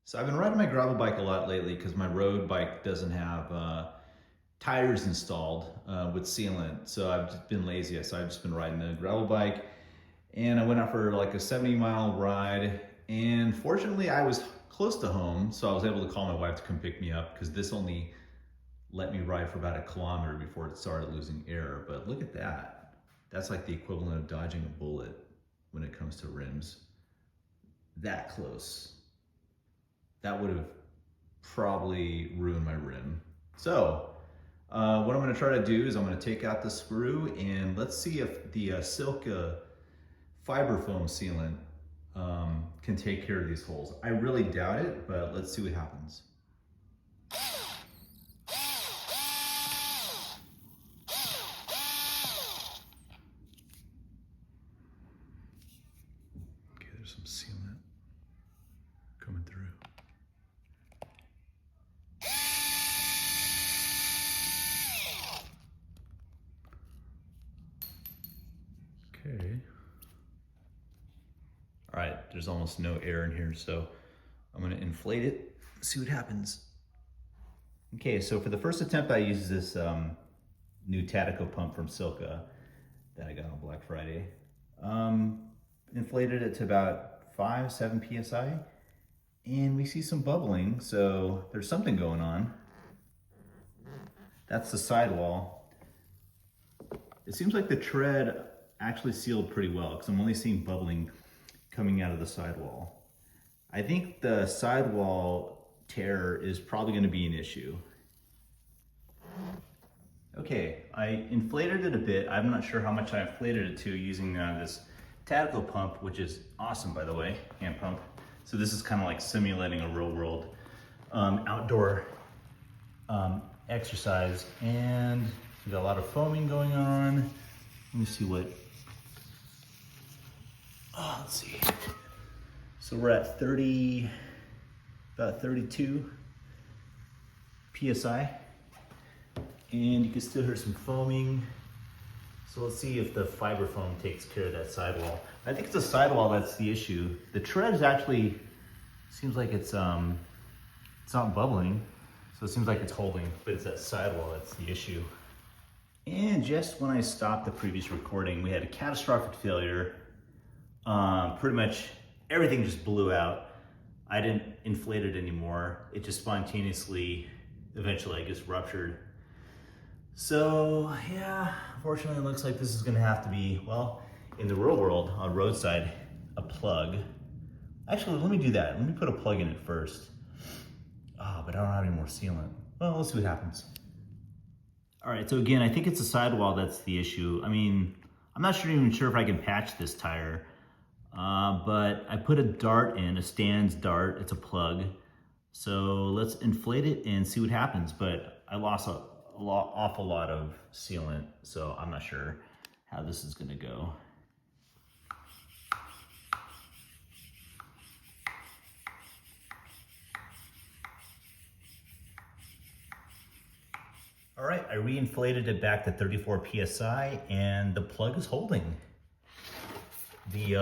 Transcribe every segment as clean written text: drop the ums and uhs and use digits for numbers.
So I've been riding my gravel bike a lot lately because my road bike doesn't have tires installed with sealant. So I've just been lazy. So I've just been riding the gravel bike, and I went out for like a 70-mile ride. And fortunately I was close to home, so I was able to call my wife to come pick me up because this only let me ride for about a kilometer before it started losing air. But look at that. That's like the equivalent of dodging a bullet when it comes to rims. That close. That would have probably ruined my rim. So what I'm going to try to do is I'm going to take out the screw and let's see if the Silca Fiberfoam sealant can take care of these holes. I really doubt it, but let's see what happens. Okay, there's some sealant coming through. Okay. All right, there's almost no air in here, so I'm gonna inflate it, see what happens. Okay, so for the first attempt, I used this new Tatico pump from Silca that I got on Black Friday. Inflated it to about 7 PSI, and we see some bubbling, so there's something going on. That's the sidewall. It seems like the tread actually sealed pretty well because I'm only seeing bubbling coming out of the sidewall. I think the sidewall tear is probably going to be an issue. Okay, I inflated it a bit. I'm not sure how much I inflated it to using this Tatico pump, which is awesome, by the way, hand pump. So this is kind of like simulating a real world outdoor exercise, and we got a lot of foaming going on. Let me see what, let's see. So we're at about 32 PSI, and you can still hear some foaming. So let's see if the Fiberfoam takes care of that sidewall. I think it's the sidewall that's the issue. The tread is actually, seems like it's not bubbling. So it seems like it's holding, but it's that sidewall that's the issue. And just when I stopped the previous recording, we had a catastrophic failure. Pretty much everything just blew out. I didn't inflate it anymore. It just spontaneously, eventually I guess, ruptured. So yeah, unfortunately it looks like this is gonna have to be, well, in the real world, on roadside, a plug. Actually, let me do that. Let me put a plug in it first. But I don't have any more sealant. Well, let's see what happens. All right, so again, I think it's the sidewall that's the issue. I mean, I'm not even sure if I can patch this tire, but I put a dart in, a Stan's dart, it's a plug. So let's inflate it and see what happens. But I lost awful lot of sealant, so I'm not sure how this is gonna go. All right, I re-inflated it back to 34 PSI and the plug is holding. The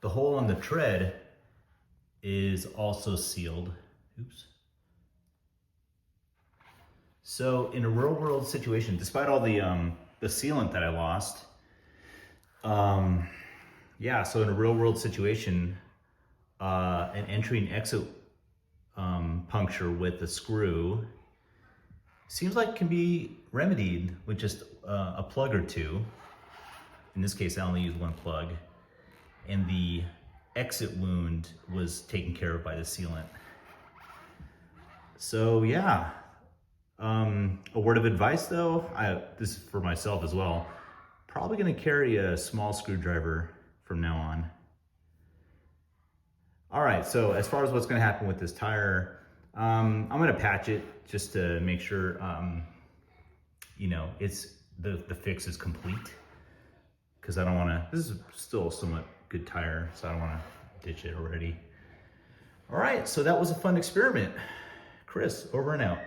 hole on the tread is also sealed. Oops. So in a real world situation, despite all the sealant that I lost, yeah, so in a real world situation, an entry and exit puncture with a screw seems like it can be remedied with just a plug or two. In this case, I only used one plug. And the exit wound was taken care of by the sealant. So yeah, a word of advice though, this is for myself as well, probably gonna carry a small screwdriver from now on. All right, so as far as what's gonna happen with this tire, I'm gonna patch it just to make sure, you know, it's the fix is complete, because I don't wanna, this is still a somewhat good tire, so I don't wanna ditch it already. All right, so that was a fun experiment. Chris, over and out.